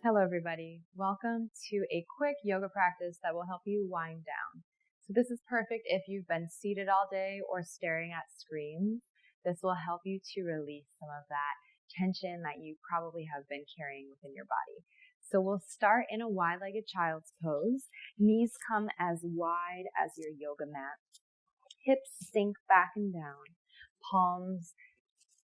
Hello everybody, welcome to a quick yoga practice that will help you wind down. So this is perfect if you've been seated all day or staring at screens. This will help you to release some of that tension that you probably have been carrying within your body. So we'll start in a wide-legged child's pose. Knees come as wide as your yoga mat. Hips sink back and down. Palms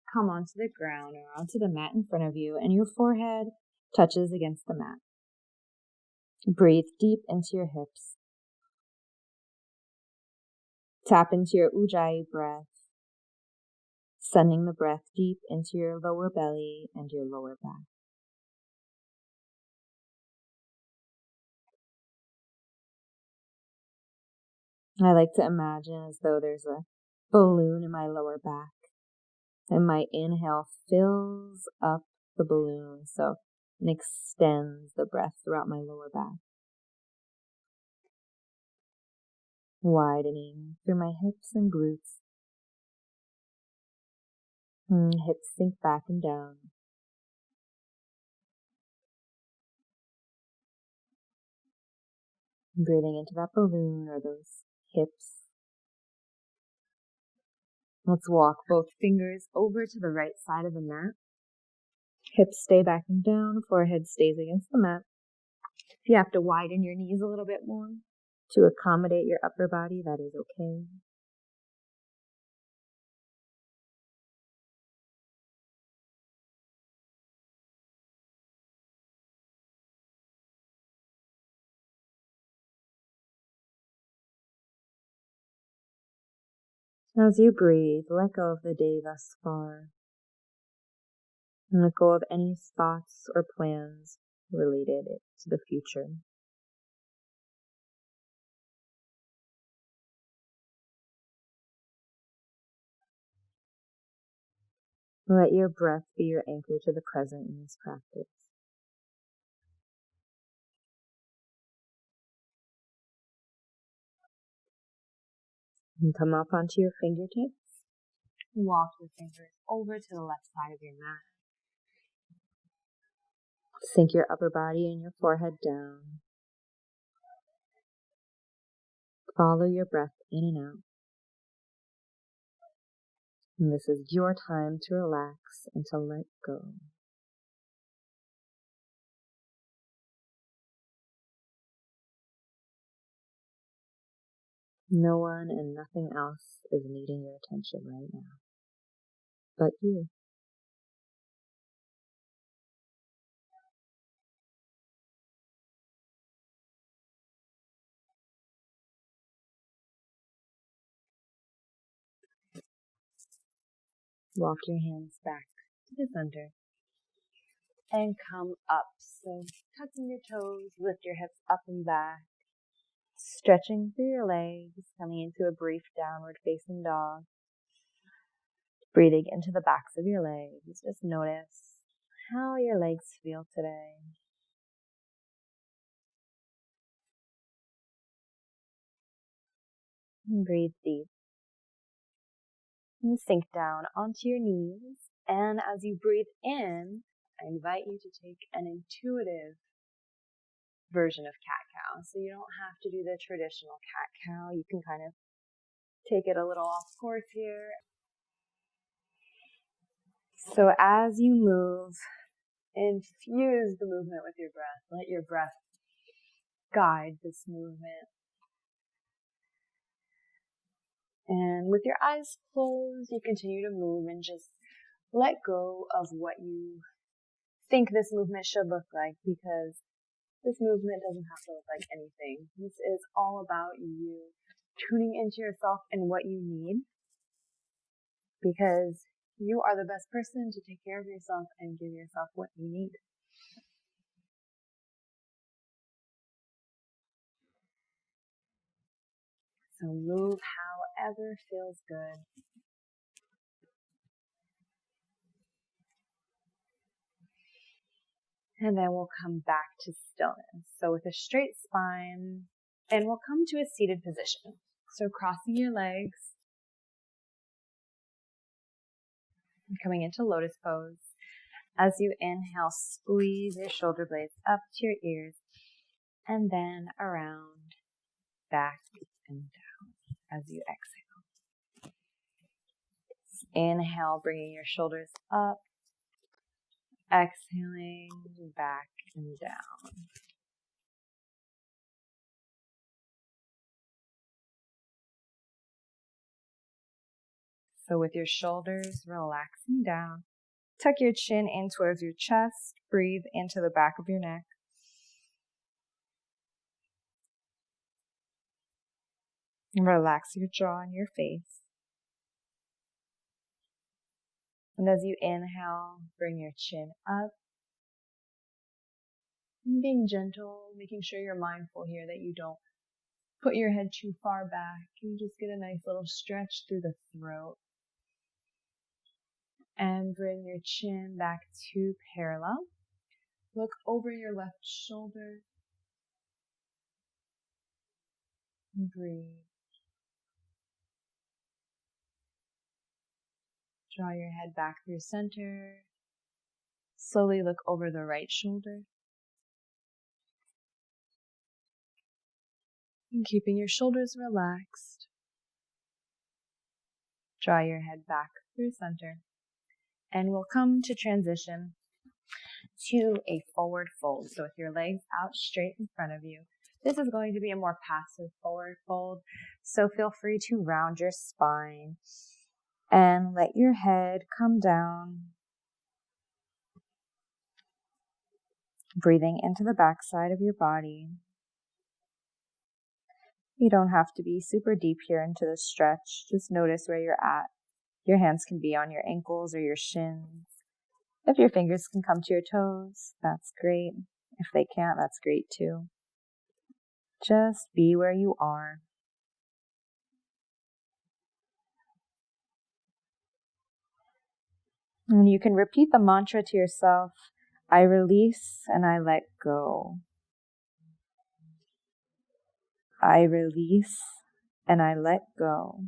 come onto the ground or onto the mat in front of you, and your forehead touches against the mat. Breathe deep into your hips. Tap into your Ujjayi breath, sending the breath deep into your lower belly and your lower back. I like to imagine as though there's a balloon in my lower back, and my inhale fills up the balloon and extends the breath throughout my lower back, widening through my hips and glutes. Hips sink back and down. Breathing into that balloon or those hips. Let's walk both fingers over to the right side of the mat. Hips stay back and down, forehead stays against the mat. If you have to widen your knees a little bit more to accommodate your upper body, that is okay. As you breathe, let go of the day thus far. And let go of any thoughts or plans related to the future. Let your breath be your anchor to the present in this practice. And come up onto your fingertips. Walk your fingers over to the left side of your mat. Sink your upper body and your forehead down. Follow your breath in and out. And this is your time to relax and to let go. No one and nothing else is needing your attention right now, but you. Walk your hands back to the center and come up. So tucking your toes, lift your hips up and back, stretching through your legs, coming into a brief downward facing dog. Breathing into the backs of your legs. Just notice how your legs feel today. And breathe deep. And sink down onto your knees. And as you breathe in, I invite you to take an intuitive version of cat-cow. So you don't have to do the traditional cat-cow. You can kind of take it a little off course here. So as you move, infuse the movement with your breath. Let your breath guide this movement. And with your eyes closed, you continue to move and just let go of what you think this movement should look like, because this movement doesn't have to look like anything. This is all about you tuning into yourself and what you need, because you are the best person to take care of yourself and give yourself what you need. So move however feels good. And then we'll come back to stillness. So with a straight spine, and we'll come to a seated position. So crossing your legs, and coming into Lotus Pose. As you inhale, squeeze your shoulder blades up to your ears and then around, back and down as you exhale. Inhale, bringing your shoulders up. Exhaling, back and down. So with your shoulders relaxing down, tuck your chin in towards your chest. Breathe into the back of your neck. Relax your jaw and your face. And as you inhale, bring your chin up. And being gentle, making sure you're mindful here that you don't put your head too far back. You just get a nice little stretch through the throat. And bring your chin back to parallel. Look over your left shoulder. And breathe. Draw your head back through center. Slowly look over the right shoulder. And keeping your shoulders relaxed. Draw your head back through center. And we'll come to transition to a forward fold. So with your legs out straight in front of you, this is going to be a more passive forward fold. So feel free to round your spine and let your head come down. Breathing into the backside of your body. You don't have to be super deep here into the stretch. Just notice where you're at. Your hands can be on your ankles or your shins. If your fingers can come to your toes, that's great. If they can't, that's great too. Just be where you are. And you can repeat the mantra to yourself. I release and I let go. I release and I let go.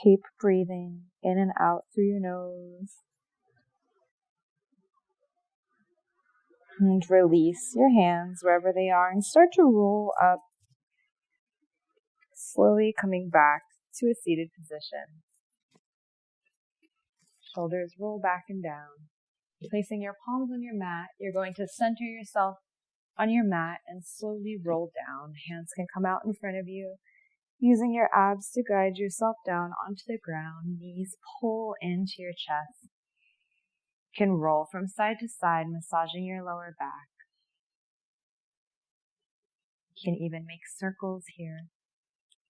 Keep breathing in and out through your nose. And release your hands wherever they are and start to roll up, slowly coming back to a seated position. Shoulders roll back and down. Placing your palms on your mat, you're going to center yourself on your mat and slowly roll down. Hands can come out in front of you. Using your abs to guide yourself down onto the ground, knees pull into your chest. You can roll from side to side, massaging your lower back. You can even make circles here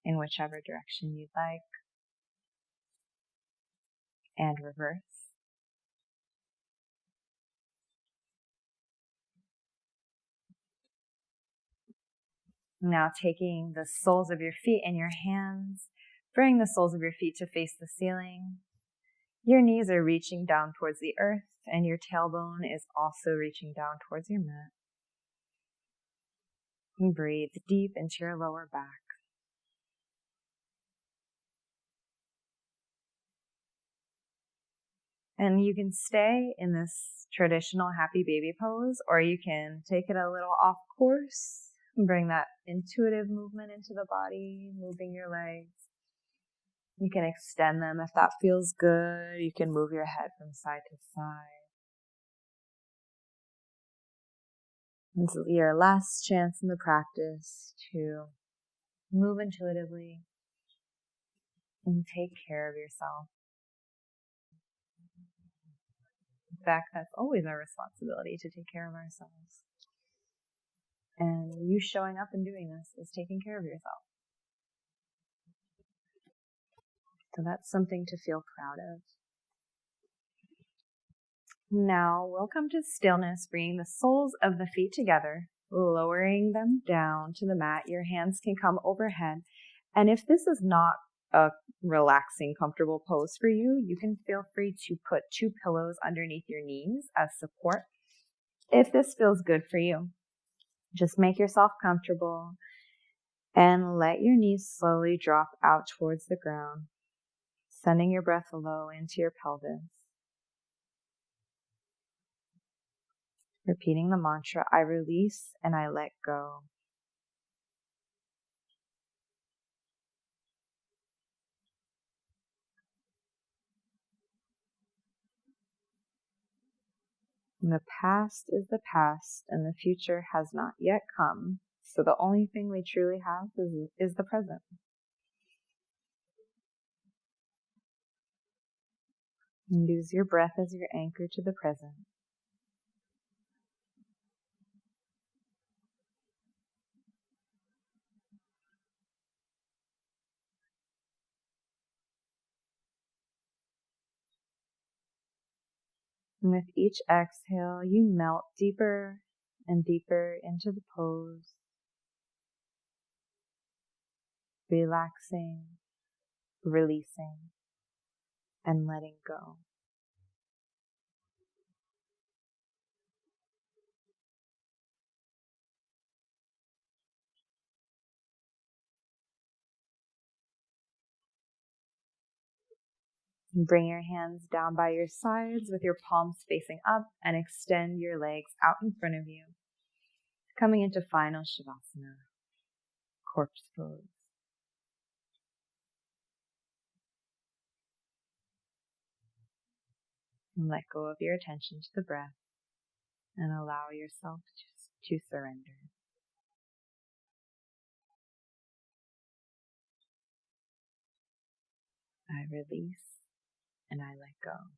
in whichever direction you'd like. And reverse. Now taking the soles of your feet in your hands, bring the soles of your feet to face the ceiling. Your knees are reaching down towards the earth, and your tailbone is also reaching down towards your mat. And breathe deep into your lower back. And you can stay in this traditional happy baby pose, or you can take it a little off course. Bring that intuitive movement into the body, moving your legs. You can extend them if that feels good. You can move your head from side to side. This is your last chance in the practice to move intuitively and take care of yourself. In fact, that's always our responsibility, to take care of ourselves. And you showing up and doing this is taking care of yourself. So that's something to feel proud of. Now we'll come to stillness, bringing the soles of the feet together. lowering them down to the mat. Your hands can come overhead. And if this is not a relaxing, comfortable pose for you, you can feel free to put 2 pillows underneath your knees as support. If this feels good for you, just make yourself comfortable and let your knees slowly drop out towards the ground, sending your breath low into your pelvis. Repeating the mantra, I release and I let go. And the past is the past and the future has not yet come. So the only thing we truly have is the present. And use your breath as your anchor to the present. And with each exhale, you melt deeper and deeper into the pose, relaxing, releasing, and letting go. And bring your hands down by your sides with your palms facing up and extend your legs out in front of you. Coming into final Savasana, corpse pose. And let go of your attention to the breath and allow yourself to surrender. I release and I let go.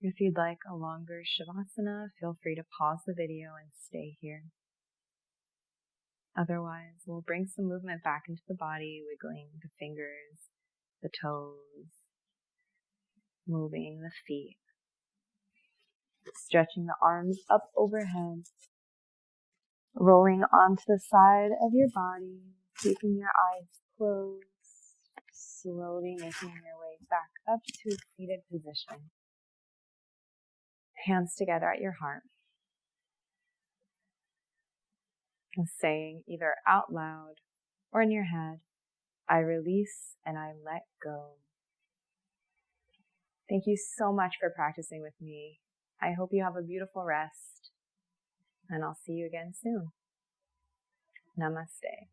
If you'd like a longer Shavasana, feel free to pause the video and stay here. Otherwise, we'll bring some movement back into the body, wiggling the fingers, the toes, moving the feet, stretching the arms up overhead, rolling onto the side of your body, keeping your eyes closed, slowly making your way back up to a seated position. Hands together at your heart. And saying either out loud or in your head, I release and I let go. Thank you so much for practicing with me. I hope you have a beautiful rest, and I'll see you again soon. Namaste.